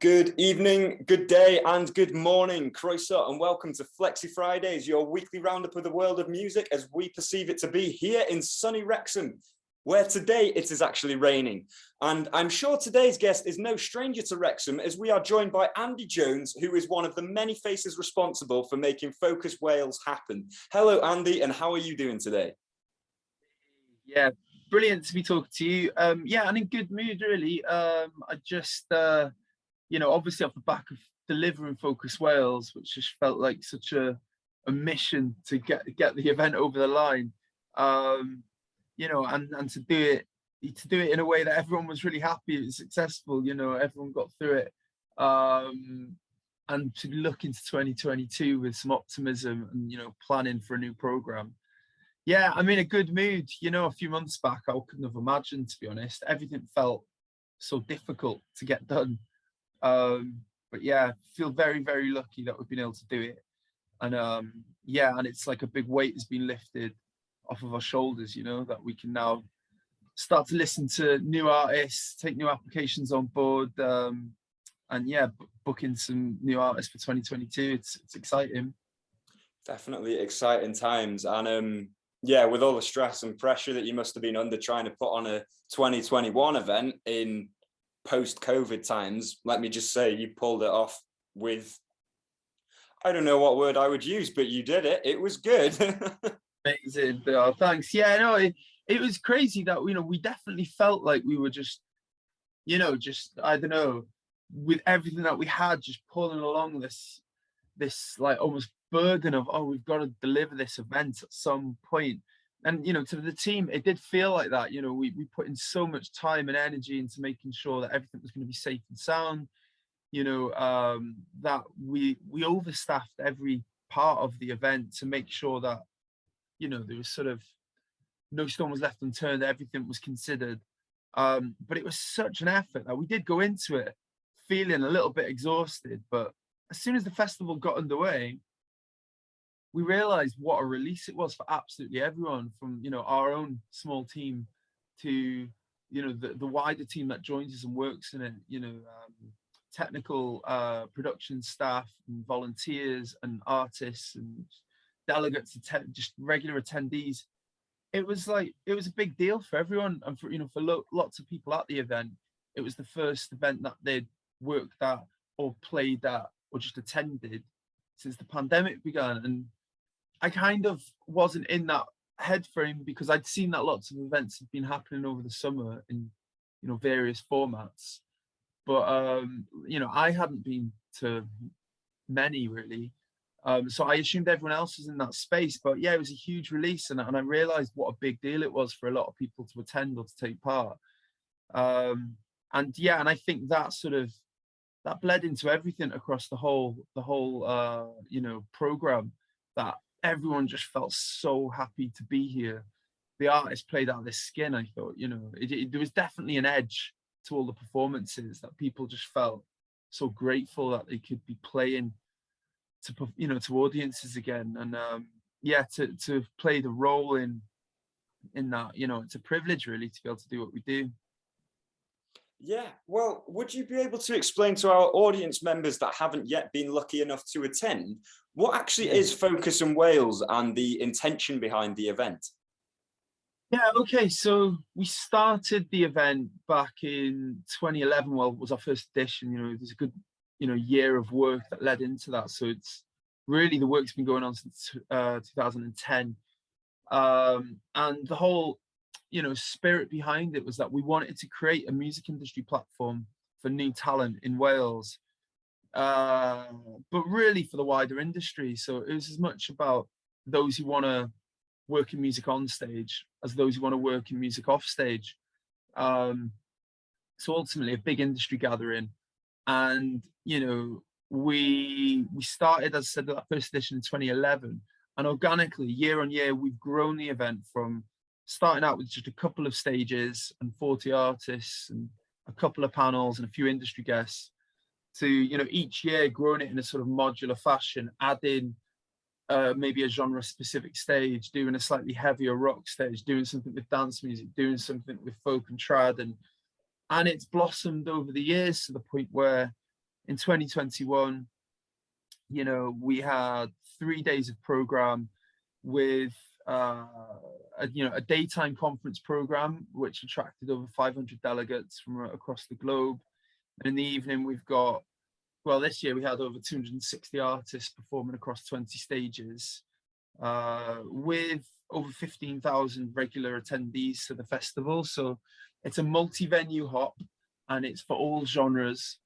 Good evening, good day, and good morning, Croeso, and welcome to Flexy Fridays, your weekly roundup of the world of music as we perceive it to be here in sunny Wrexham, where today it is actually raining. And I'm sure today's guest is no stranger to Wrexham, as we are joined by Natalie Jones, who is one of the many faces responsible for making Focus Wales happen. Hello, Andy, and how are you doing today? Yeah, brilliant to be talking to you. Yeah, and in good mood, really. I just, obviously off the back of delivering Focus Wales, which just felt like such a mission to get the event over the line. And to do it in a way that everyone was really happy it was successful. Everyone got through it. And to look into 2022 with some optimism and planning for a new program. Yeah, I'm in a good mood. A few months back, I couldn't have imagined, to be honest. Everything felt so difficult to get done. But yeah, feel very, very lucky that we've been able to do it. And and it's like a big weight has been lifted off of our shoulders, that we can now start to listen to new artists, take new applications on board, and yeah, book in some new artists for 2022. It's exciting. Definitely exciting times. And yeah, with all the stress and pressure that you must have been under trying to put on a 2021 event in post-COVID times, let me just say you pulled it off with, I don't know what word I would use, but you did it. It was good. Amazing. Oh, thanks. Yeah, no, it was crazy that, we definitely felt like we were just, I don't know, with everything that we had, just pulling along this like almost burden of, oh, we've got to deliver this event at some point. And to the team, it did feel like that. We put in so much time and energy into making sure that everything was going to be safe and sound, that we overstaffed every part of the event to make sure that there was sort of no stone was left unturned, everything was considered. But it was such an effort that we did go into it feeling a little bit exhausted, but as soon as the festival got underway, we realized what a release it was for absolutely everyone, from our own small team to the wider team that joins us and works in it, technical production staff and volunteers and artists and delegates, just regular attendees. It was a big deal for everyone, and for lots of people at the event, it was the first event that they'd worked at or played at or just attended since the pandemic began. And I kind of wasn't in that head frame because I'd seen that lots of events have been happening over the summer in various formats, but I hadn't been to many really. So I assumed everyone else was in that space. But yeah, it was a huge release, and I realized what a big deal it was for a lot of people to attend or to take part. And I think that bled into everything across the whole program, that everyone just felt so happy to be here. The artists played out of their skin. I thought, there was definitely an edge to all the performances, that people just felt so grateful that they could be playing to audiences again. And to play the role in that, it's a privilege really to be able to do what we do. Yeah, well, would you be able to explain to our audience members that haven't yet been lucky enough to attend what actually is Focus in Wales and the intention behind the event? Yeah, okay, so we started the event back in 2011. Well, it was our first edition. There's a good year of work that led into that, so it's really, the work's been going on since 2010, and the whole spirit behind it was that we wanted to create a music industry platform for new talent in Wales, but really for the wider industry. So it was as much about those who want to work in music on stage as those who want to work in music off stage. So ultimately a big industry gathering. And we started, as I said, that first edition in 2011, and organically, year on year, we've grown the event from starting out with just a couple of stages and 40 artists and a couple of panels and a few industry guests, to each year growing it in a sort of modular fashion, adding maybe a genre specific stage, doing a slightly heavier rock stage, doing something with dance music, doing something with folk and trad, and it's blossomed over the years to the point where in 2021, you know, we had 3 days of program with a daytime conference program which attracted over 500 delegates from across the globe. And in the evening, we've got, well, this year we had over 260 artists performing across 20 stages, with over 15,000 regular attendees to the festival. So it's a multi-venue hop, and it's for all genres.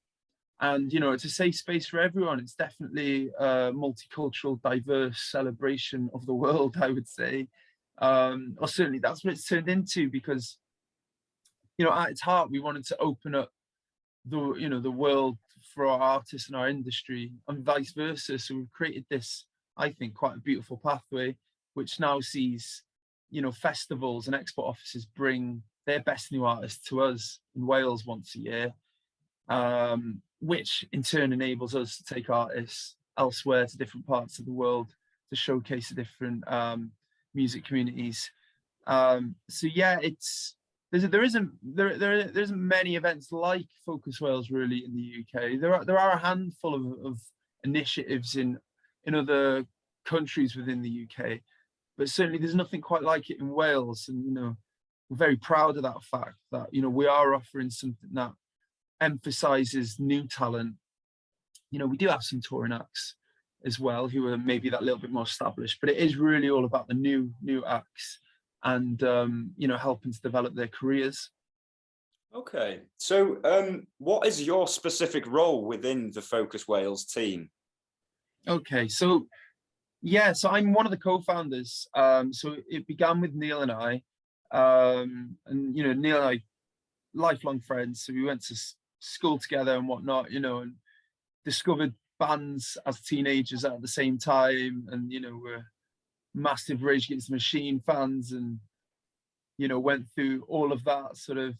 And, you know, it's a safe space for everyone. It's definitely a multicultural, diverse celebration of the world, I would say. Or certainly that's what it's turned into, because, you know, at its heart, we wanted to open up the world for our artists and our industry, and vice versa. So we've created this, I think, quite a beautiful pathway, which now sees, you know, festivals and export offices bring their best new artists to us in Wales once a year, which in turn enables us to take artists elsewhere to different parts of the world to showcase the different music communities. So yeah, there isn't many events like Focus Wales really in the UK. There are a handful of initiatives in other countries within the UK, but certainly there's nothing quite like it in Wales. And, you know, we're very proud of that fact that, you know, we are offering something that emphasizes new talent. You know, we do have some touring acts as well who are maybe that little bit more established, but it is really all about the new acts and you know, helping to develop their careers. Okay, so what is your specific role within the Focus Wales team? Okay, so yeah, so I'm one of the co-founders. So it began with Neil and I, and, you know, Neil and I, lifelong friends, so we went to school together and whatnot, you know, and discovered bands as teenagers at the same time. And, you know, we're massive Rage Against the Machine fans, and, you know, went through all of that sort of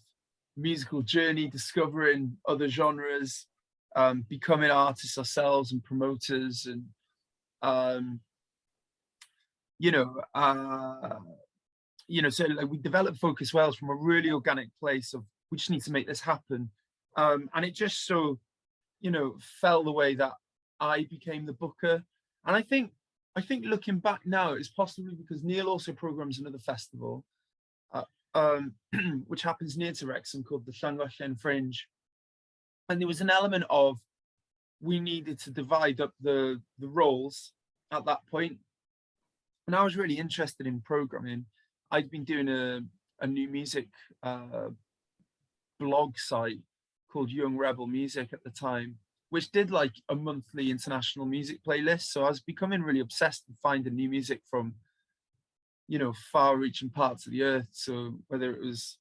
musical journey, discovering other genres, becoming artists ourselves and promoters. And so like, we developed Focus Wales from a really organic place of, we just need to make this happen. And it just so, you know, fell the way that I became the booker. And I think looking back now, it's possibly because Neil also programs another festival, which happens near to Wrexham, called the Llangollen Fringe. And there was an element of, we needed to divide up the roles at that point. And I was really interested in programming. I'd been doing a new music blog site called Young Rebel Music at the time, which did like a monthly international music playlist. So I was becoming really obsessed with finding new music from, you know, far-reaching parts of the earth. So whether it was,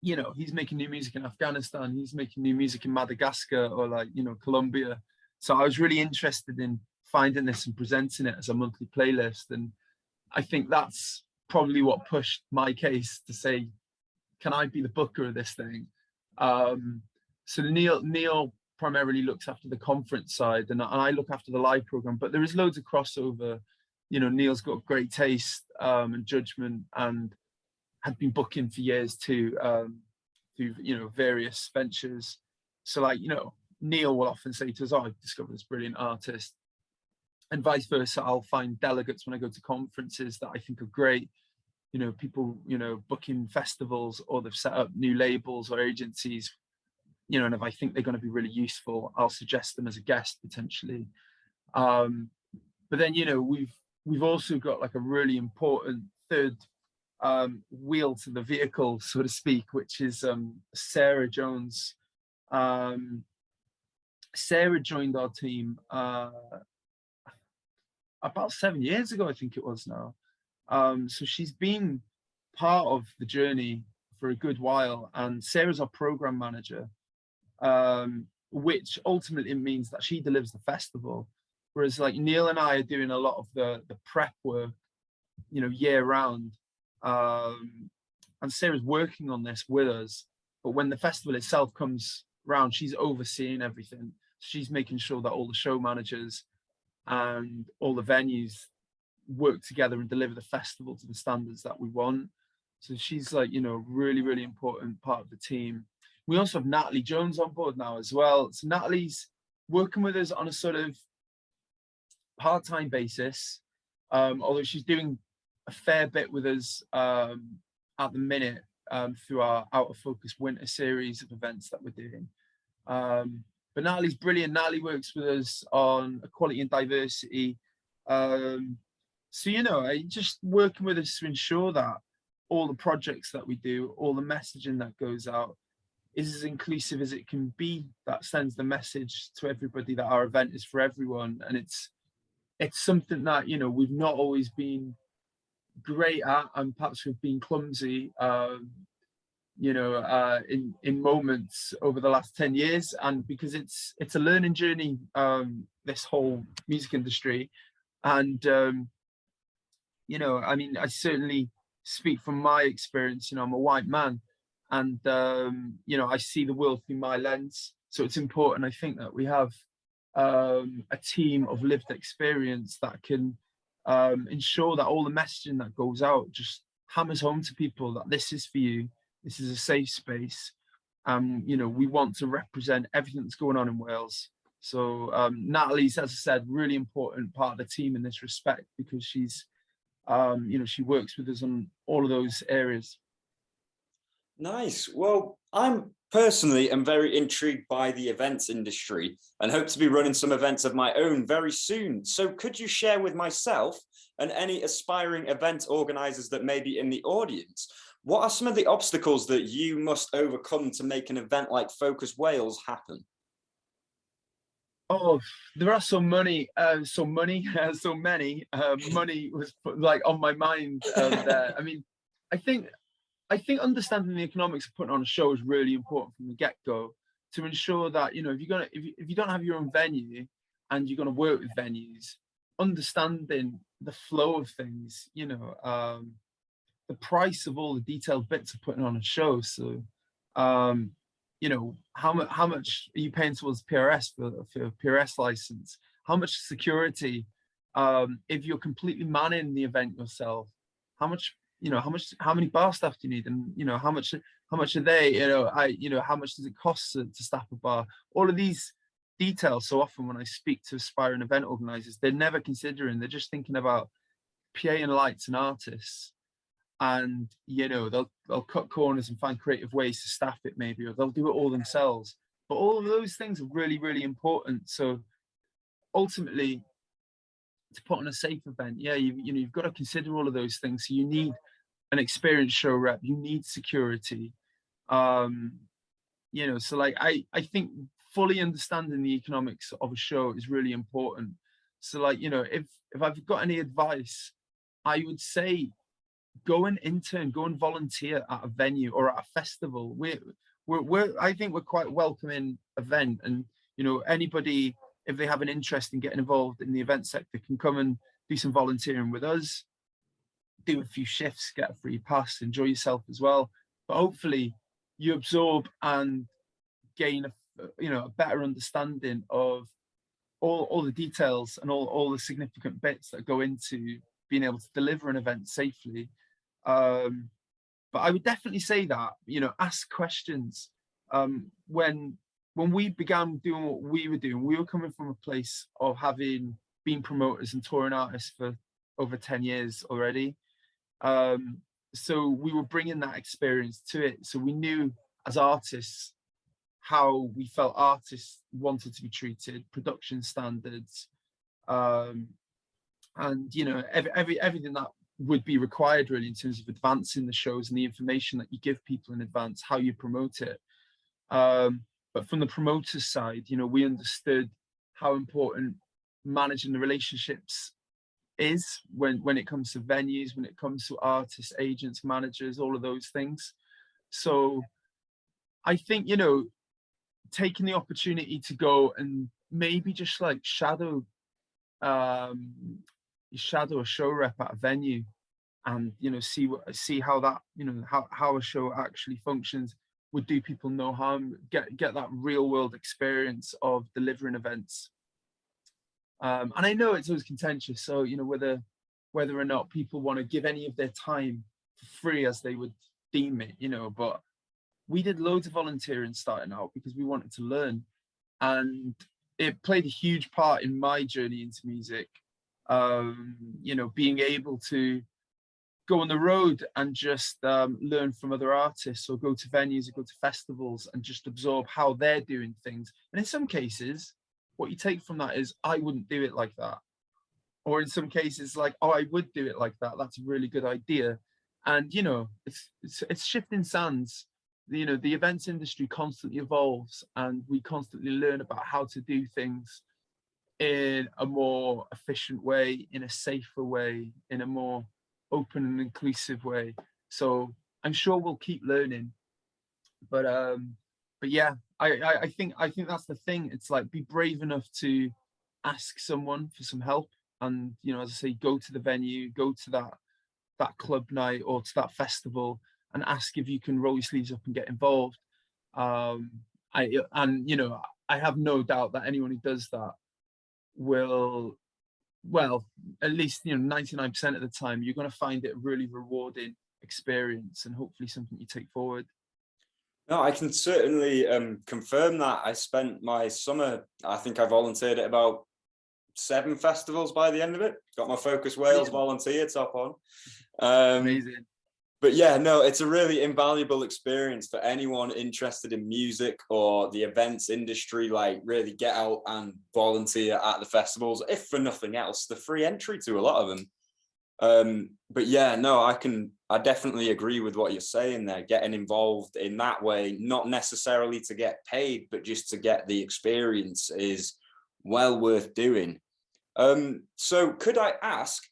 you know, he's making new music in Afghanistan, he's making new music in Madagascar, or like, you know, Colombia. So I was really interested in finding this and presenting it as a monthly playlist. And I think that's probably what pushed my case to say, can I be the booker of this thing? So Neil primarily looks after the conference side, and I look after the live program, but there is loads of crossover. You know, Neil's got great taste and judgment, and had been booking for years too, through, you know, various ventures. So like, you know, Neil will often say to us, oh, I've discovered this brilliant artist, and vice versa. I'll find delegates when I go to conferences that I think are great. You know, people, you know, booking festivals, or they've set up new labels or agencies, you know, and if I think they're going to be really useful, I'll suggest them as a guest potentially. But then, you know, we've also got like a really important third wheel to the vehicle, so to speak, which is Sarah Jones. Sarah joined our team about 7 years ago, I think it was now. So she's been part of the journey for a good while, and Sarah's our program manager, which ultimately means that she delivers the festival, whereas like Neil and I are doing a lot of the prep work, you know, year round. And Sarah's working on this with us, but when the festival itself comes around, she's overseeing everything. She's making sure that all the show managers and all the venues work together and deliver the festival to the standards that we want. So she's like, you know, really, really important part of the team. we also have Natalie Jones on board now as well. So Natalie's working with us on a sort of part-time basis, although she's doing a fair bit with us at the minute through our Out of Focus winter series of events that we're doing. But Natalie's brilliant. Natalie works with us on equality and diversity. So, you know, just working with us to ensure that all the projects that we do, all the messaging that goes out is as inclusive as it can be, that sends the message to everybody that our event is for everyone. And it's something that, you know, we've not always been great at, and perhaps we've been clumsy, you know, in moments over the last 10 years. And because it's a learning journey, this whole music industry. And, you know, I mean, I certainly speak from my experience. You know, I'm a white man, and, you know, I see the world through my lens. So it's important, I think, that we have a team of lived experience that can ensure that all the messaging that goes out just hammers home to people that this is for you, this is a safe space. You know, we want to represent everything that's going on in Wales. So Natalie's, as I said, really important part of the team in this respect, because she's, you know, she works with us on all of those areas. Nice. Well, I'm personally am very intrigued by the events industry and hope to be running some events of my own very soon. So could you share with myself and any aspiring event organizers that may be in the audience, what are some of the obstacles that you must overcome to make an event like Focus Wales happen? Oh, there are so many. Money was like on my mind there. I mean, I think understanding the economics of putting on a show is really important from the get-go, to ensure that, you know, if you don't have your own venue and you're going to work with venues, understanding the flow of things, you know, the price of all the detailed bits of putting on a show. So, you know, how much are you paying towards PRS for a PRS license? How much security? If you're completely manning the event yourself, how much? You know, how many bar staff do you need, and you know, how much are they? You know, how much does it cost to staff a bar? All of these details. So often when I speak to aspiring event organizers, they're never considering. They're just thinking about PA and lights and artists, and you know, they'll cut corners and find creative ways to staff it, maybe, or they'll do it all themselves. But all of those things are really, really important. So ultimately, to put on a safe event, yeah, you know, you've got to consider all of those things. So you need an experienced show rep, you need security. You know, so like I think fully understanding the economics of a show is really important. So like, you know, if I've got any advice, I would say go and intern, go and volunteer at a venue or at a festival. I think we're quite a welcoming event, and you know, anybody, if they have an interest in getting involved in the event sector, can come and do some volunteering with us, do a few shifts, get a free pass, enjoy yourself as well. But hopefully you absorb and gain a better understanding of all the details and all the significant bits that go into being able to deliver an event safely. But I would definitely say that, you know, ask questions. When we began doing what we were doing, we were coming from a place of having been promoters and touring artists for over 10 years already. So we were bringing that experience to it. So we knew as artists how we felt artists wanted to be treated, production standards, and you know, everything that would be required really in terms of advancing the shows and the information that you give people in advance, how you promote it. But from the promoter's side, you know, we understood how important managing the relationships is when it comes to venues, when it comes to artists, agents, managers, all of those things. So I think, you know, taking the opportunity to go and maybe just like shadow a show rep at a venue, and you know, see how that, you know, how a show actually functions would do people no harm. Get that real world experience of delivering events. And I know it's always contentious, so you know, whether or not people want to give any of their time for free as they would deem it, you know, but we did loads of volunteering starting out because we wanted to learn, and it played a huge part in my journey into music. You know, being able to go on the road and just learn from other artists, or go to venues or go to festivals and just absorb how they're doing things. And in some cases, what you take from that is, I wouldn't do it like that. Or in some cases, like, oh, I would do it like that. That's a really good idea. And, you know, it's shifting sands. You know, the events industry constantly evolves, and we constantly learn about how to do things in a more efficient way, in a safer way, in a more open and inclusive way. So I'm sure we'll keep learning. But yeah, I think that's the thing. It's like, be brave enough to ask someone for some help, and, you know, as I say, go to the venue, go to that club night or to that festival, and ask if you can roll your sleeves up and get involved. And you know, I have no doubt that anyone who does that will, well, at least, you know, 99% of the time, you're going to find it a really rewarding experience, and hopefully something you take forward. No, I can certainly confirm that. I spent my summer, I think I volunteered at about 7 festivals by the end of it. Got my Focus Wales volunteer top on. Amazing. But yeah, no, it's a really invaluable experience for anyone interested in music or the events industry. Like, really get out and volunteer at the festivals, if for nothing else, the free entry to a lot of them. But yeah, no, I definitely agree with what you're saying there. Getting involved in that way, not necessarily to get paid, but just to get the experience, is well worth doing. So could I ask,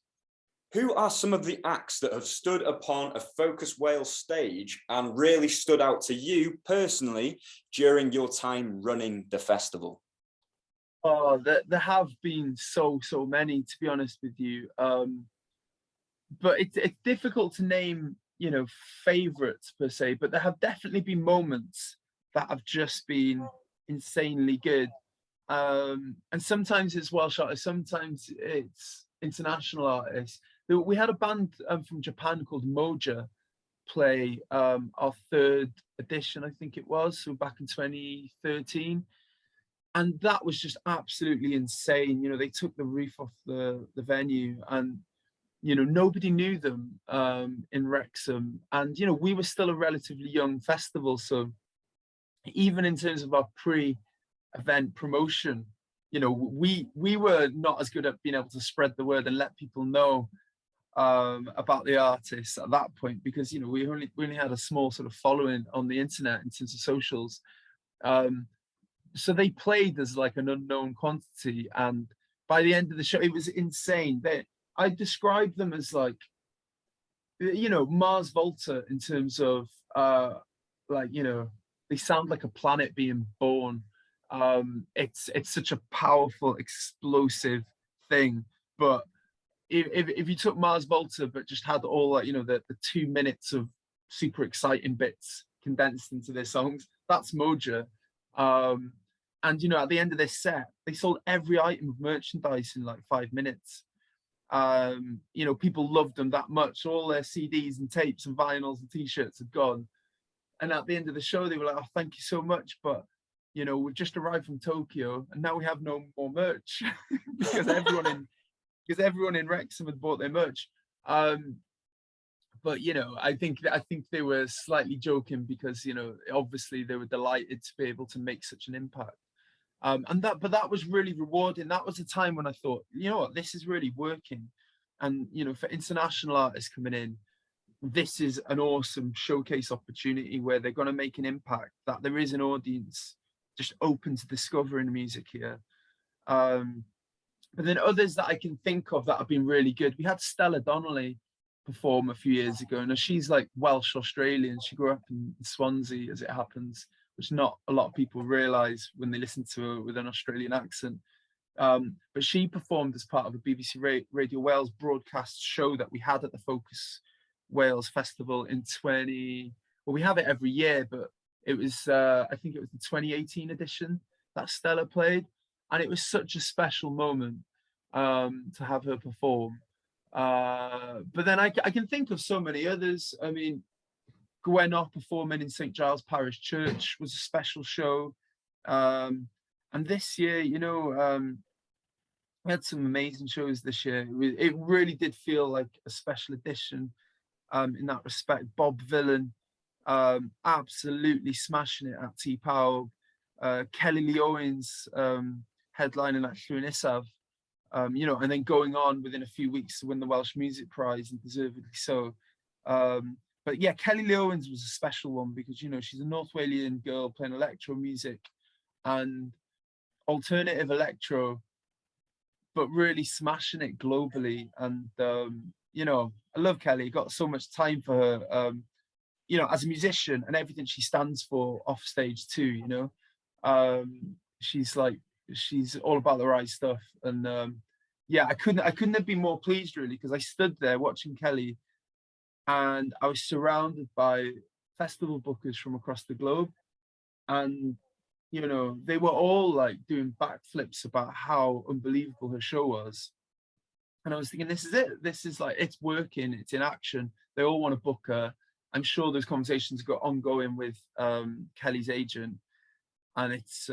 who are some of the acts that have stood upon a Focus Wales stage and really stood out to you personally during your time running the festival? Oh, there have been so many, to be honest with you. But it's difficult to name, you know, favorites per se, but there have definitely been moments that have just been insanely good. And sometimes it's Welsh artists, sometimes it's international artists. We had a band from Japan called Moja play our 3rd edition, I think it was, so back in 2013. And that was just absolutely insane. You know, they took the roof off the venue, and, you know, nobody knew them in Wrexham. And, you know, we were still a relatively young festival. So even in terms of our pre-event promotion, you know, we were not as good at being able to spread the word and let people know about the artists at that point, because, you know, we only had a small sort of following on the internet in terms of socials. So they played as like an unknown quantity, and by the end of the show, it was insane. I described them as like, you know, Mars Volta in terms of like, you know, they sound like a planet being born. It's such a powerful, explosive thing. But if you took Mars Volta but just had all, like, you know, the 2 minutes of super exciting bits condensed into their songs, that's Moja. And, you know, at the end of this set, they sold every item of merchandise in like 5 minutes. You know, people loved them that much. All their CDs and tapes and vinyls and t-shirts had gone. And at the end of the show, they were like, oh, thank you so much, but, you know, we've just arrived from Tokyo and now we have no more merch because everyone in Wrexham had bought their merch. But, you know, I think they were slightly joking because, you know, obviously they were delighted to be able to make such an impact. But that was really rewarding. That was a time when I thought, you know what, this is really working. And, you know, for international artists coming in, this is an awesome showcase opportunity where they're going to make an impact, that there is an audience just open to discovering music here. But then others that I can think of that have been really good. We had Stella Donnelly perform a few years ago. Now, she's like Welsh Australian. She grew up in Swansea, as it happens, which not a lot of people realise when they listen to her with an Australian accent. But she performed as part of a BBC Radio Wales broadcast show that we had at the Focus Wales Festival in well, we have it every year, but it was, I think it was the 2018 edition that Stella played. And it was such a special moment to have her perform. But then I can think of so many others. I mean, Gwenor performing in St Giles Parish Church was a special show. And this year, you know, we had some amazing shows this year. It really did feel like a special edition in that respect. Bob Villan absolutely smashing it at T-Power. Kelly Lee Owens headlining at Llwyn Isaf. You know, and then going on within a few weeks to win the Welsh Music Prize, and deservedly so. But yeah, Kelly Lee Owens was a special one because, you know, she's a North Walian girl playing electro music and alternative electro, but really smashing it globally. And, you know, I love Kelly, got so much time for her, you know, as a musician and everything she stands for off stage too, you know. She's all about the right stuff. And yeah, I couldn't have been more pleased really, because I stood there watching Kelly and I was surrounded by festival bookers from across the globe, and you know, they were all like doing backflips about how unbelievable her show was. And I was thinking, this is it. This is like, it's working, it's in action. They all want to book her. I'm sure those conversations got ongoing with Kelly's agent. And it's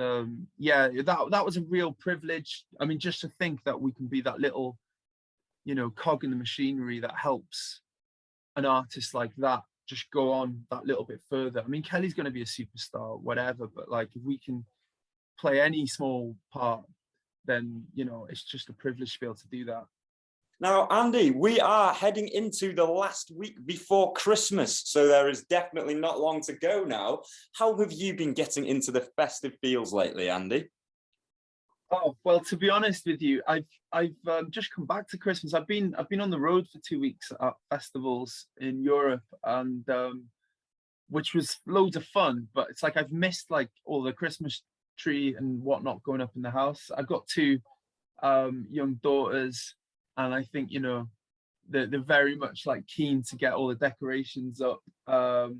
yeah, that was a real privilege. I mean, just to think that we can be that little, you know, cog in the machinery that helps an artist like that just go on that little bit further. I mean, Kelly's going to be a superstar, whatever, but like if we can play any small part, then, you know, it's just a privilege to be able to do that. Now, Andy, we are heading into the last week before Christmas, so there is definitely not long to go now. How have you been getting into the festive feels lately, Andy? Oh, well, to be honest with you, I've just come back to Christmas. I've been on the road for 2 weeks at festivals in Europe, and which was loads of fun. But it's like I've missed like all the Christmas tree and whatnot going up in the house. I've got two young daughters, and I think, you know, they're very much like keen to get all the decorations up. But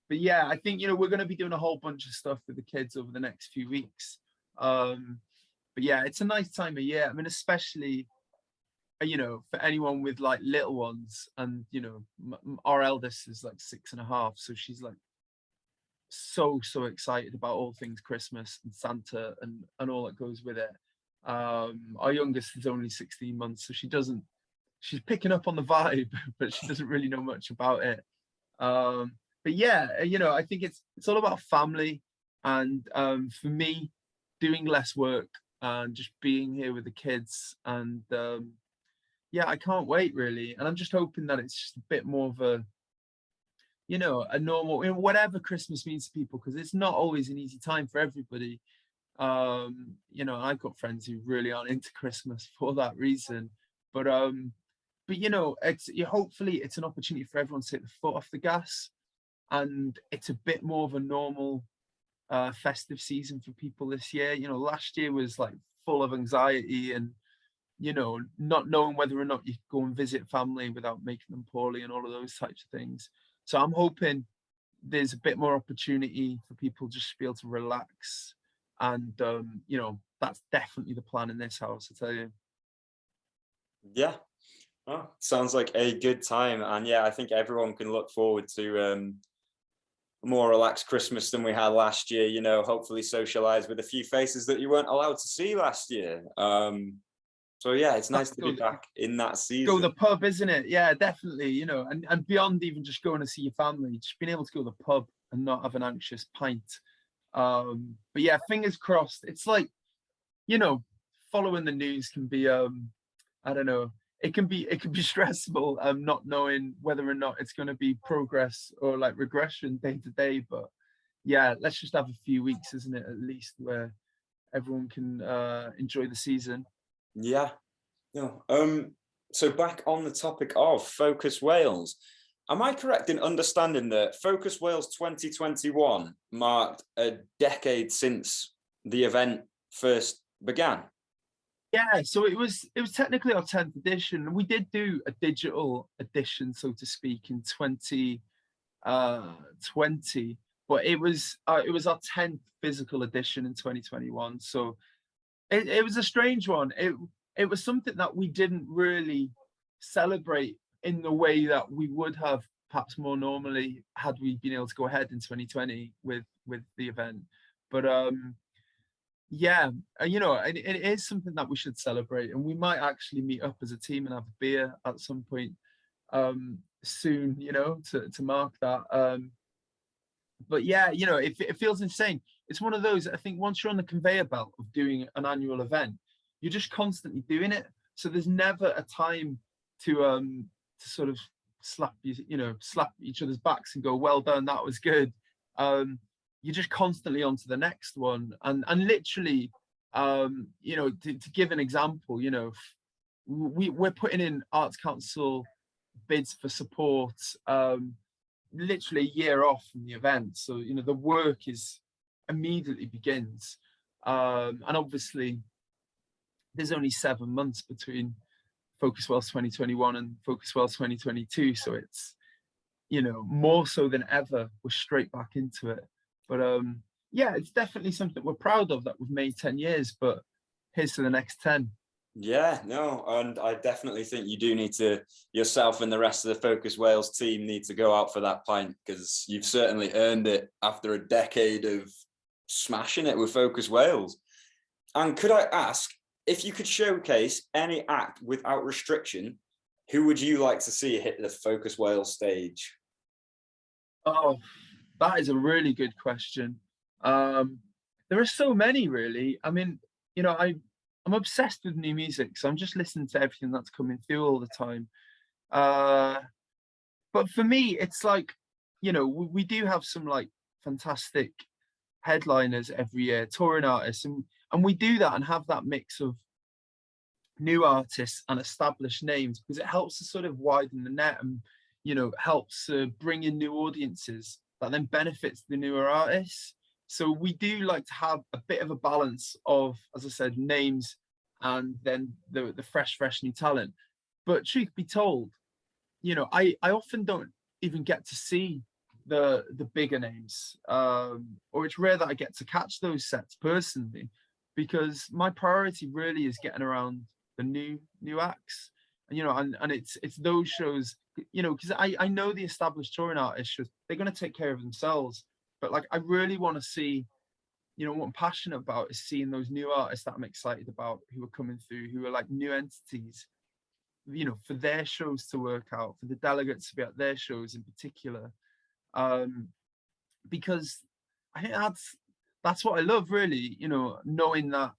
yeah, I think, you know, we're going to be doing a whole bunch of stuff with the kids over the next few weeks. But yeah, it's a nice time of year. I mean, especially, you know, for anyone with like little ones, and, you know, our eldest is like 6.5. So she's like so excited about all things Christmas and Santa and all that goes with it. Our youngest is only 16 months, so she's picking up on the vibe, but she doesn't really know much about it. But yeah, you know, I think it's all about family, and for me, doing less work and just being here with the kids. And yeah, I can't wait really. And I'm just hoping that it's just a bit more of a, you know, a normal, you know, whatever Christmas means to people, because it's not always an easy time for everybody. You know, I've got friends who really aren't into Christmas for that reason. But you know, hopefully it's an opportunity for everyone to take the foot off the gas, and it's a bit more of a normal festive season for people this year. You know, last year was like full of anxiety and, you know, not knowing whether or not you could go and visit family without making them poorly and all of those types of things. So I'm hoping there's a bit more opportunity for people just to be able to relax. And you know, that's definitely the plan in this house, I tell you. Yeah, oh, sounds like a good time. And yeah, I think everyone can look forward to a more relaxed Christmas than we had last year. You know, hopefully socialize with a few faces that you weren't allowed to see last year. So yeah, it's nice to be back in that season. Go to the pub, isn't it? Yeah, definitely. You know, and beyond even just going to see your family, just being able to go to the pub and not have an anxious pint. But yeah, fingers crossed. It's like, you know, following the news can be I don't know, it can be stressful, not knowing whether or not it's going to be progress or like regression day to day. But yeah, let's just have a few weeks, isn't it, at least, where everyone can enjoy the season. Yeah. No. So back on the topic of Focus Wales, am I correct in understanding that Focus Wales 2021 marked a decade since the event first began? Yeah, so it was technically our 10th edition. We did do a digital edition, so to speak, in 2020, but it was our 10th physical edition in 2021. So it was a strange one. It was something that we didn't really celebrate in the way that we would have perhaps more normally had we been able to go ahead in 2020 with the event. But yeah, you know, it is something that we should celebrate, and we might actually meet up as a team and have a beer at some point soon, you know, to mark that. But yeah, you know, it feels insane. It's one of those, I think once you're on the conveyor belt of doing an annual event, you're just constantly doing it. So there's never a time to sort of slap each other's backs and go, well done, that was good. You're just constantly on to the next one. And literally, you know, to give an example, you know, we're putting in Arts Council bids for support literally a year off from the event. So, you know, the work is immediately begins. And obviously there's only 7 months between Focus Wales 2021 and Focus Wales 2022. So it's, you know, more so than ever, we're straight back into it. But yeah, it's definitely something we're proud of that we've made 10 years, but here's to the next 10. Yeah, no, and I definitely think you do need to, yourself and the rest of the Focus Wales team need to go out for that pint, because you've certainly earned it after a decade of smashing it with Focus Wales. And could I ask, if you could showcase any act without restriction, who would you like to see hit the Focus Wales stage? Oh, that is a really good question. There are so many, really. I mean, you know, I'm obsessed with new music, so I'm just listening to everything that's coming through all the time. But for me, it's like, you know, we do have some like fantastic headliners every year, touring artists, and we do that and have that mix of new artists and established names, because it helps to sort of widen the net and, you know, helps bring in new audiences that then benefits the newer artists. So we do like to have a bit of a balance of, as I said, names and then the fresh new talent. But truth be told, you know, I often don't even get to see the bigger names, or it's rare that I get to catch those sets personally, because my priority really is getting around the new acts. And, you know, and it's those shows, you know, because I know the established touring artists shows, they're going to take care of themselves. But like, I really want to see, you know, what I'm passionate about is seeing those new artists that I'm excited about, who are coming through, who are like new entities, you know, for their shows to work out, for the delegates to be at their shows in particular. Because I think that's what I love, really, you know, knowing that,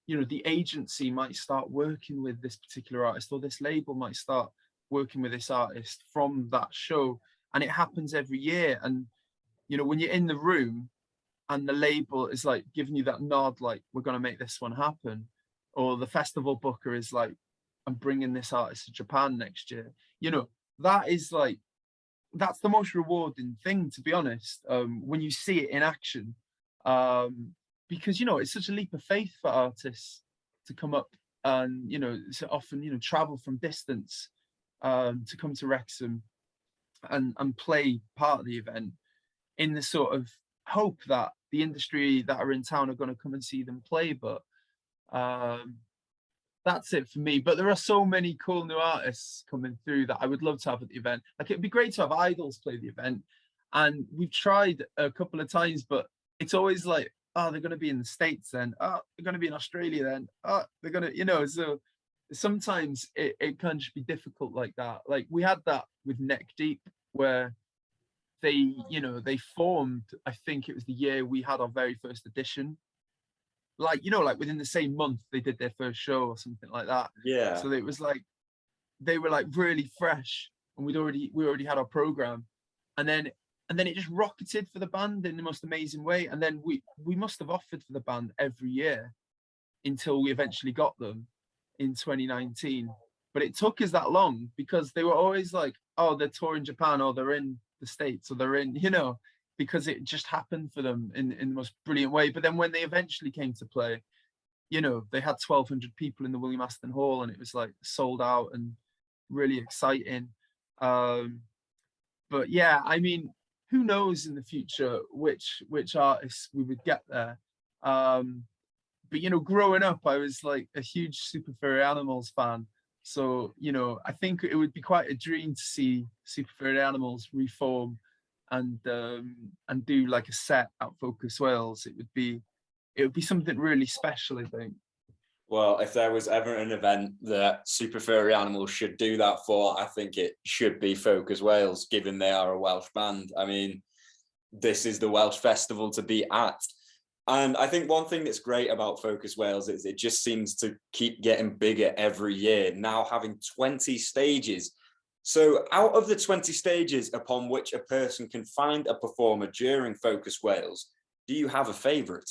you know, the agency might start working with this particular artist, or this label might start working with this artist from that show. And it happens every year. And, you know, when you're in the room and the label is like giving you that nod, like, we're going to make this one happen, or the festival booker is like, I'm bringing this artist to Japan next year, you know, that is like, that's the most rewarding thing, to be honest, when you see it in action. Because, you know, it's such a leap of faith for artists to come up and, you know, so often, you know, travel from distance to come to Wrexham and play part of the event, in the sort of hope that the industry that are in town are going to come and see them play. But that's it for me. But there are so many cool new artists coming through that I would love to have at the event. Like, it'd be great to have idols play the event, and we've tried a couple of times, but it's always like, oh, they're going to be in the States then, oh, they're going to be in Australia then, oh, they're going to, you know, so sometimes it can just be difficult like that. Like, we had that with Neck Deep, where they, you know, they formed, I think it was the year we had our very first edition, like, you know, like within the same month they did their first show or something like that. Yeah. So it was like, they were like really fresh, and we already had our program, and then it just rocketed for the band in the most amazing way. And then we must have offered for the band every year until we eventually got them in 2019. But it took us that long because they were always like, oh, they're touring Japan, or they're in the States, or they're in, you know, because it just happened for them in the most brilliant way. But then when they eventually came to play, you know, they had 1,200 people in the William Aston Hall, and it was like sold out and really exciting. But yeah, I mean, who knows in the future which artists we would get there. But, you know, growing up, I was like a huge Super Furry Animals fan. So, you know, I think it would be quite a dream to see Super Furry Animals reform and do like a set at Focus Wales. It would be something really special, I think. Well, if there was ever an event that Super Furry Animals should do that for, I think it should be Focus Wales, given they are a Welsh band. I mean, this is the Welsh festival to be at. And I think one thing that's great about Focus Wales is it just seems to keep getting bigger every year, now having 20 stages. So out of the 20 stages upon which a person can find a performer during Focus Wales, do you have a favourite?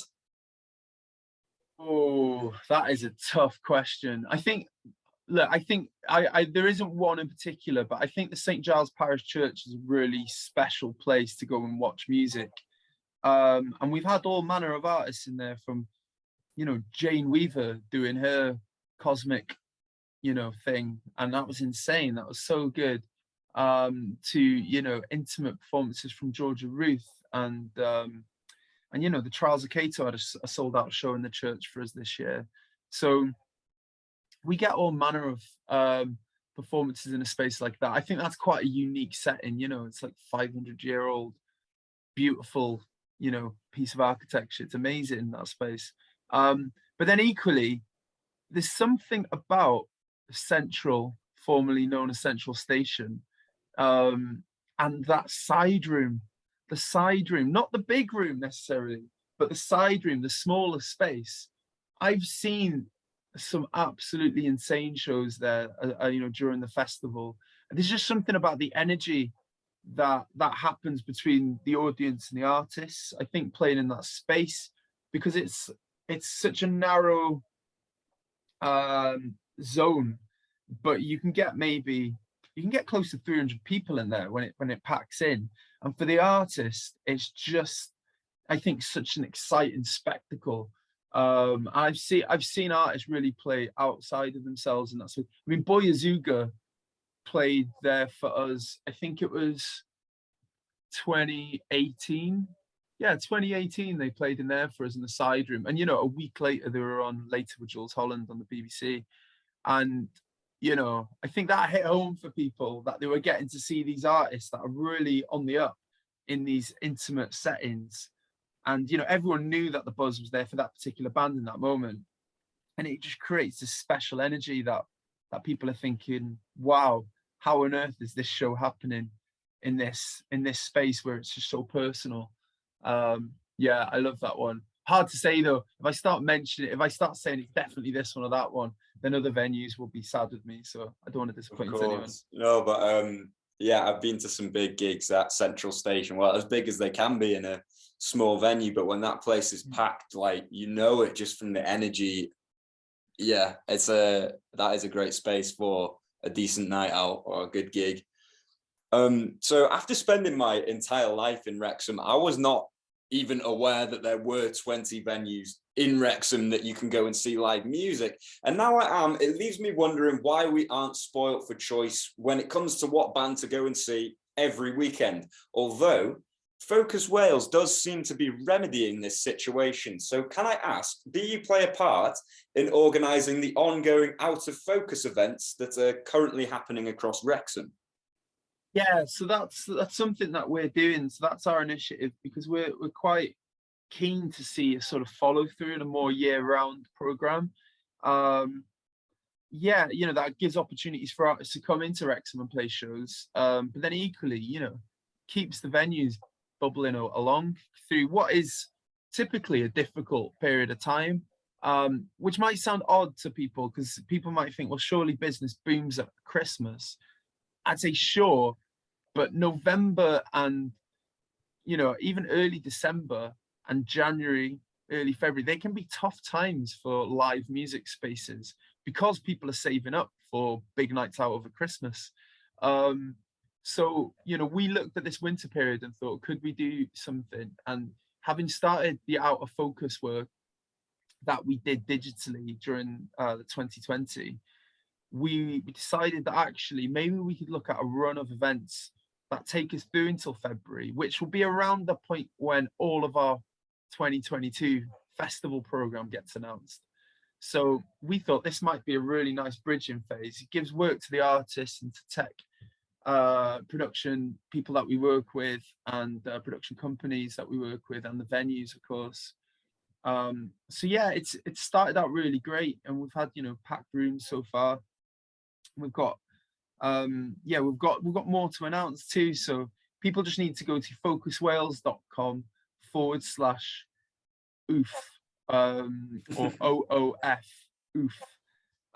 Oh, that is a tough question. I think, look, I think I there isn't one in particular, but I think the St. Giles Parish Church is a really special place to go and watch music. And we've had all manner of artists in there, from, you know, Jane Weaver doing her cosmic, you know, thing, and that was insane. That was so good. To, you know, intimate performances from Georgia Ruth, and you know, the Trials of Cato had a sold out show in the church for us this year. So we get all manner of performances in a space like that. I think that's quite a unique setting. You know, it's like 500-year-old beautiful, you know, piece of architecture. It's amazing in that space. But then equally, there's something about Central, formerly known as Central Station, and that side room, the side room, not the big room necessarily, but the side room, the smaller space. I've seen some absolutely insane shows there, you know, during the festival. And there's just something about the energy that happens between the audience and the artists. I think playing in that space, because it's such a narrow zone, but you can get close to 300 people in there when it packs in. And for the artist, it's just, I think, such an exciting spectacle. I've seen artists really play outside of themselves, and that's, I mean, Boy Azuga played there for us. I think it was 2018. Yeah, 2018 they played in there for us in the side room. And, you know, a week later they were on Later with Jules Holland on the BBC. And, you know, I think that hit home for people, that they were getting to see these artists that are really on the up in these intimate settings. And, you know, everyone knew that the buzz was there for that particular band in that moment. And it just creates this special energy that people are thinking, wow, how on earth is this show happening in this space where it's just so personal? Yeah, I love that one. Hard to say though. If I start saying it's definitely this one or that one, then other venues will be sad with me. So I don't want to disappoint anyone. No, but yeah, I've been to some big gigs at Central Station. Well, as big as they can be in a small venue, but when that place is packed, like, you know it just from the energy. Yeah, that is a great space for a decent night out or a good gig. So after spending my entire life in Wrexham, I was not even aware that there were 20 venues in Wrexham that you can go and see live music. And now I am. It leaves me wondering why we aren't spoilt for choice when it comes to what band to go and see every weekend. Although Focus Wales does seem to be remedying this situation. So can I ask, do you play a part in organising the ongoing Out of Focus events that are currently happening across Wrexham? Yeah, so that's something that we're doing. So that's our initiative, because we're quite keen to see a sort of follow through in a more year-round program. Yeah, you know, that gives opportunities for artists to come into Wrexham and play shows, but then equally, you know, keeps the venues bubbling along through what is typically a difficult period of time, which might sound odd to people, because people might think, well, surely business booms at Christmas. I'd say sure, but November and, you know, even early December and January, early February, they can be tough times for live music spaces, because people are saving up for big nights out over Christmas. So, you know, we looked at this winter period and thought, could we do something? And having started the Out of Focus work that we did digitally during the 2020, we decided that actually maybe we could look at a run of events that take us through until February, which will be around the point when all of our 2022 festival program gets announced. So we thought this might be a really nice bridging phase. It gives work to the artists and to tech production people that we work with, and production companies that we work with, and the venues, of course. So yeah, it's started out really great, and we've had, you know, packed rooms so far. We've got yeah, we've got more to announce too. So people just need to go to focuswales.com/oof, or OOF, oof.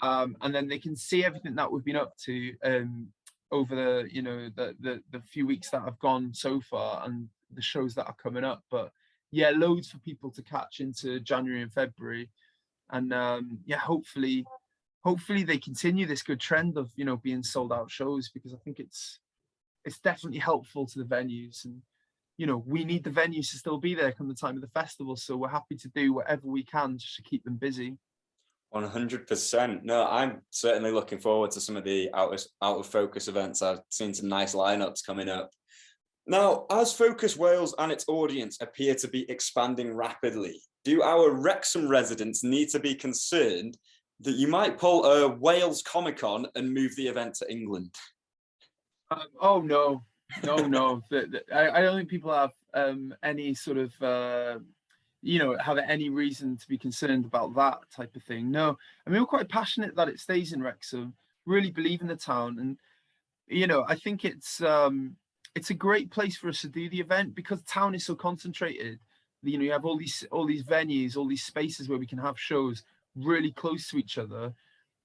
And then they can see everything that we've been up to over the, you know, the few weeks that have gone so far, and the shows that are coming up. But yeah, loads for people to catch into January and February. And yeah, hopefully they continue this good trend of, you know, being sold out shows, because I think it's definitely helpful to the venues. And you know, we need the venues to still be there come the time of the festival, so we're happy to do whatever we can just to keep them busy. 100%. No, I'm certainly looking forward to some of the out of focus events. I've seen some nice lineups coming up. Now, as Focus Wales and its audience appear to be expanding rapidly, do our Wrexham residents need to be concerned that you might pull a Wales Comic Con and move the event to England? Oh no, no. I don't think people have any sort of you know, have any reason to be concerned about that type of thing. No, I mean, we're quite passionate that it stays in Wrexham. Really believe in the town, and you know, I think it's a great place for us to do the event, because the town is so concentrated. You know, you have all these venues, all these spaces where we can have shows really close to each other.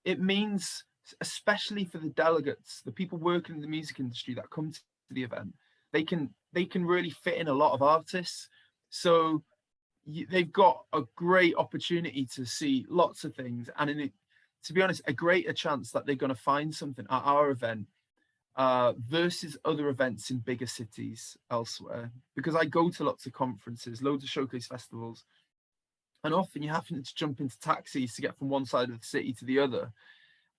It means, especially for the delegates, the people working in the music industry that come to the event, they can really fit in a lot of artists. So they've got a great opportunity to see lots of things, and to be honest, a greater chance that they're going to find something at our event versus other events in bigger cities elsewhere. Because I go to lots of conferences, loads of showcase festivals, and often you're having to jump into taxis to get from one side of the city to the other,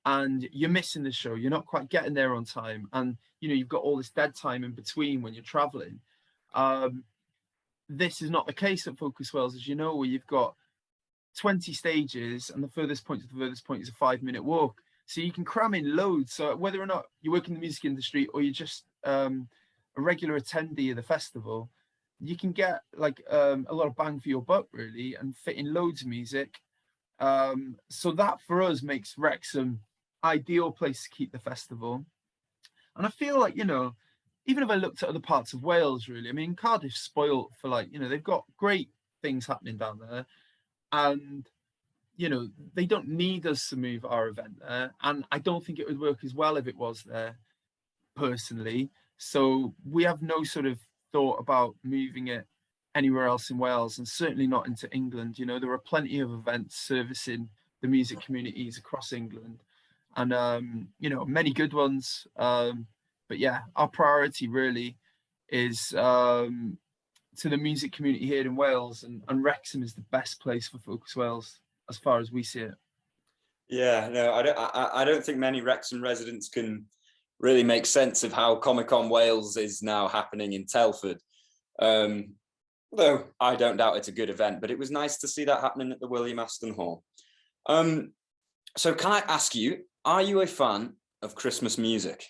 and you're missing the show. You're not quite getting there on time, and you know, you've got all this dead time in between when you're traveling. This is not the case at Focus Wales, as you know, where you've got 20 stages, and the furthest point to the furthest point is a 5-minute walk. So you can cram in loads. So whether or not you work in the music industry, or you're just a regular attendee of the festival, you can get like a lot of bang for your buck, really, and fit in loads of music. So that for us makes Wrexham ideal place to keep the festival. And I feel like, you know, even if I looked at other parts of Wales, really, I mean, Cardiff's spoiled for, like, you know, they've got great things happening down there, and you know, they don't need us to move our event there, and I don't think it would work as well if it was there, personally. So we have no sort of thought about moving it anywhere else in Wales, and certainly not into England. You know, there are plenty of events servicing the music communities across England, and you know, many good ones. But yeah, our priority really is to the music community here in Wales, and Wrexham is the best place for Focus Wales as far as we see it. Yeah, no, I don't think many Wrexham residents can really make sense of how Comic-Con Wales is now happening in Telford. Though I don't doubt it's a good event, but it was nice to see that happening at the William Aston Hall. So can I ask you, are you a fan of Christmas music?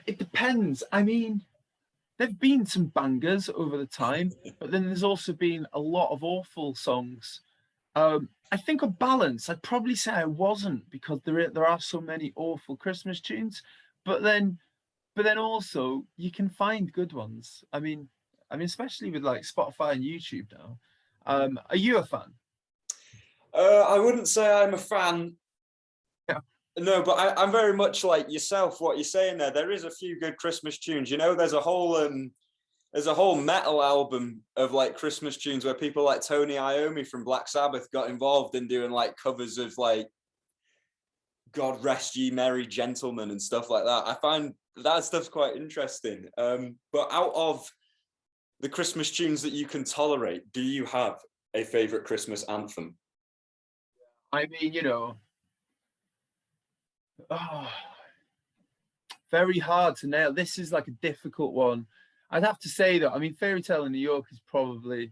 It depends. I mean, there've been some bangers over the time, but then there's also been a lot of awful songs. I think on balance, I'd probably say I wasn't, because there are so many awful Christmas tunes, but then also you can find good ones. I mean, especially with like Spotify and YouTube now. Are you a fan? I wouldn't say I'm a fan. Yeah. No, but I'm very much like yourself. What you're saying there, there is a few good Christmas tunes. You know, there's a whole metal album of like Christmas tunes where people like Tony Iommi from Black Sabbath got involved in doing like covers of like God Rest Ye Merry Gentlemen and stuff like that. I find that stuff's quite interesting. But out of the Christmas tunes that you can tolerate, do you have a favorite Christmas anthem? I mean, you know, very hard to nail. This is like a difficult one. I'd have to say that, I mean, Fairy Tale in New York is probably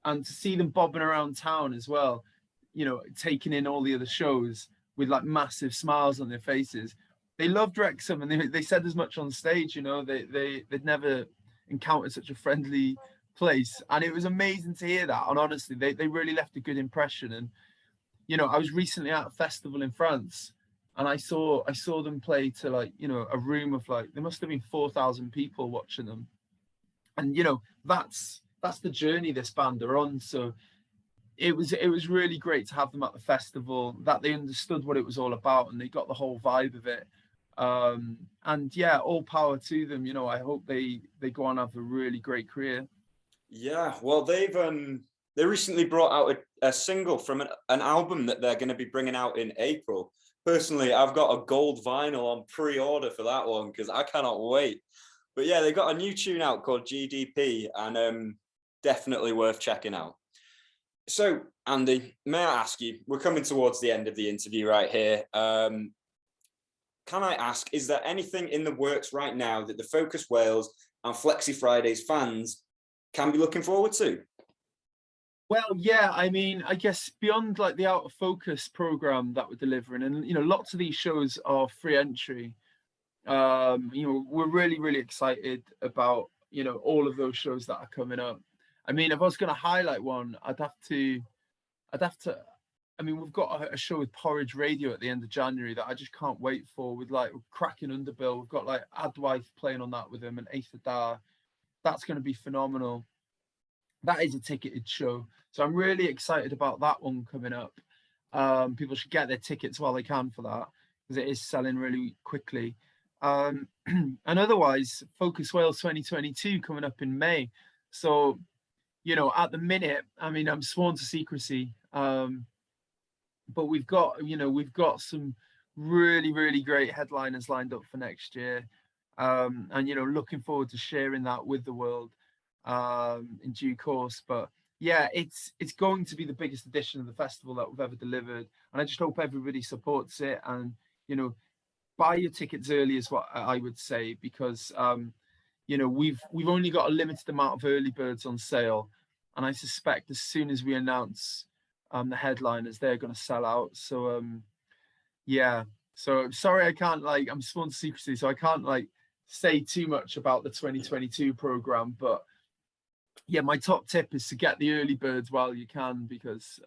and to see them bobbing around town as well, you know, taking in all the other shows with like massive smiles on their faces. They loved Wrexham, and they said as much on stage. You know, they'd never encountered such a friendly place, and it was amazing to hear that. And honestly, they really left a good impression. And you know, I was recently at a festival in France, and I saw them play to, like, you know, a room of, like, there must have been 4,000 people watching them. And you know, that's the journey this band are on. So it was really great to have them at the festival, that they understood what it was all about and they got the whole vibe of it. And yeah, all power to them. You know, I hope they go on and have a really great career. Yeah, well, they recently brought out a single from an album that they're going to be bringing out in April. Personally, I've got a gold vinyl on pre-order for that one because I cannot wait. But yeah, they got a new tune out called GDP, and definitely worth checking out. So, Andy, may I ask you, we're coming towards the end of the interview right here. Can I ask, is there anything in the works right now that the Focus Wales and Flexy Fridays fans can be looking forward to? Well, yeah, I mean, I guess beyond like the Out of Focus program that we're delivering, and you know, lots of these shows are free entry. You know, we're really excited about, you know, all of those shows that are coming up. I mean, if I was going to highlight one, I'd have to. I mean, we've got a show with Porridge Radio at the end of January that I just can't wait for, with like cracking underbill. We've got like Adwife playing on that with him and Aether Dar. That's going to be phenomenal. That is a ticketed show, so I'm really excited about that one coming up. People should get their tickets while they can for that, because it is selling really quickly. And otherwise, Focus Wales 2022 coming up in May. So, you know, at the minute, I mean, I'm sworn to secrecy, but we've got some really great headliners lined up for next year, and you know, looking forward to sharing that with the world in due course. But yeah, it's going to be the biggest edition of the festival that we've ever delivered, and I just hope everybody supports it. And you know, buy your tickets early is what I would say, because you know, we've only got a limited amount of early birds on sale, and I suspect as soon as we announce the headliners, they're going to sell out. So yeah, so sorry, I can't, like, I'm sworn to secrecy, so I can't like say too much about the 2022 program. But yeah, my top tip is to get the early birds while you can, because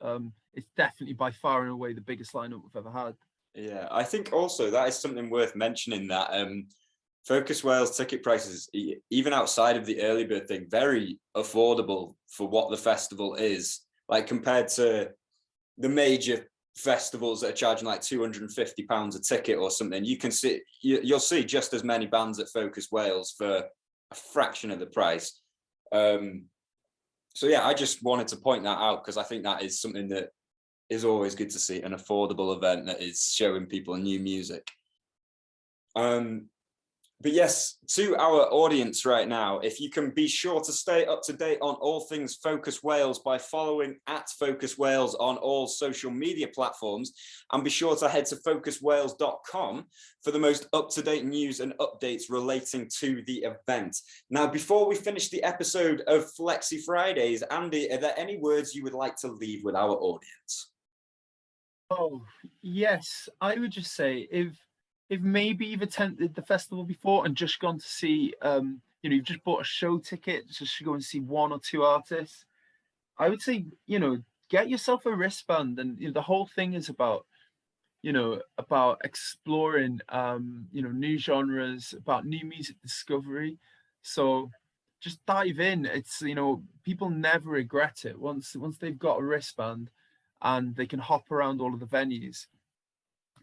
it's definitely by far and away the biggest lineup we've ever had. Yeah, I think also that is something worth mentioning, that Focus Wales ticket prices, even outside of the early bird thing, very affordable for what the festival is. Like, compared to the major festivals that are charging like £250 a ticket or something, you'll see just as many bands at Focus Wales for a fraction of the price. So yeah, I just wanted to point that out, because I think that is something that is always good to see, an affordable event that is showing people new music. But yes, to our audience right now, if you can be sure to stay up to date on all things Focus Wales by following @Focus Wales on all social media platforms, and be sure to head to focuswales.com for the most up-to-date news and updates relating to the event. Now, before we finish the episode of Flexy Fridays, Andy, are there any words you would like to leave with our audience? Oh, yes, I would just say, if maybe you've attended the festival before and just gone to see, you know, you've just bought a show ticket just to go and see one or two artists, I would say, you know, get yourself a wristband. And you know, the whole thing is about, you know, about exploring, you know, new genres, about new music discovery. So just dive in. It's, you know, people never regret it once they've got a wristband and they can hop around all of the venues.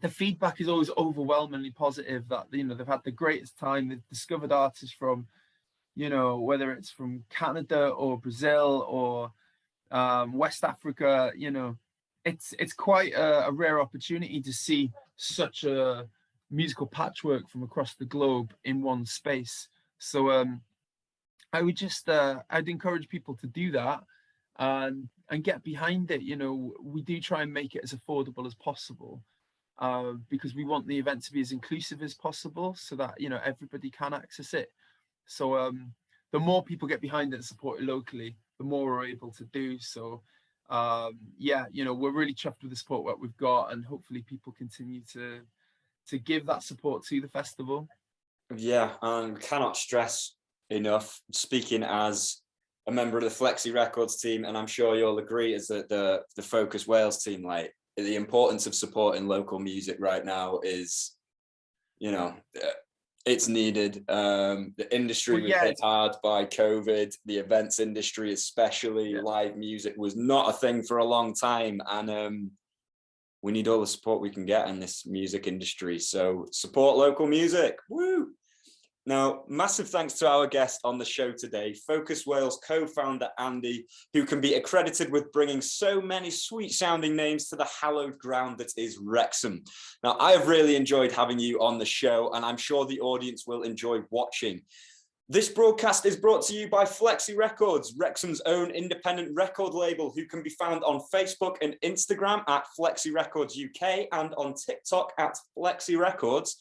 The feedback is always overwhelmingly positive, that, you know, they've had the greatest time. They've discovered artists from, you know, whether it's from Canada or Brazil or West Africa. You know, it's quite a rare opportunity to see such a musical patchwork from across the globe in one space. So I would just I'd encourage people to do that and get behind it. You know, we do try and make it as affordable as possible, because we want the event to be as inclusive as possible, so that, you know, everybody can access it. So the more people get behind it and support it locally, the more we're able to do. So yeah, you know, we're really chuffed with the support that we've got, and hopefully people continue to give that support to the festival. Yeah, and cannot stress enough, speaking as a member of the Flexy Records team, and I'm sure you'll agree, is that the Focus Wales team, like, the importance of supporting local music right now is, you know, it's needed. The industry was hit hard by COVID, the events industry especially. Live music was not a thing for a long time, and we need all the support we can get in this music industry. So support local music. Woo! Now, massive thanks to our guest on the show today, Focus Wales co-founder Andy, who can be accredited with bringing so many sweet-sounding names to the hallowed ground that is Wrexham. Now, I have really enjoyed having you on the show, and I'm sure the audience will enjoy watching. This broadcast is brought to you by Flexy Records, Wrexham's own independent record label, who can be found on Facebook and Instagram at Flexy Records UK and on TikTok at Flexy Records.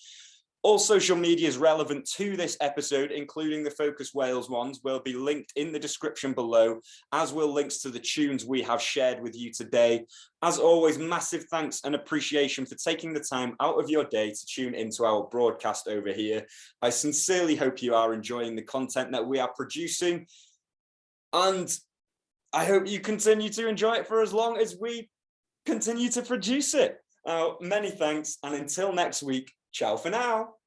All social medias relevant to this episode, including the Focus Wales ones, will be linked in the description below, as will links to the tunes we have shared with you today. As always, massive thanks and appreciation for taking the time out of your day to tune into our broadcast over here. I sincerely hope you are enjoying the content that we are producing, and I hope you continue to enjoy it for as long as we continue to produce it. Many thanks, and until next week, ciao for now.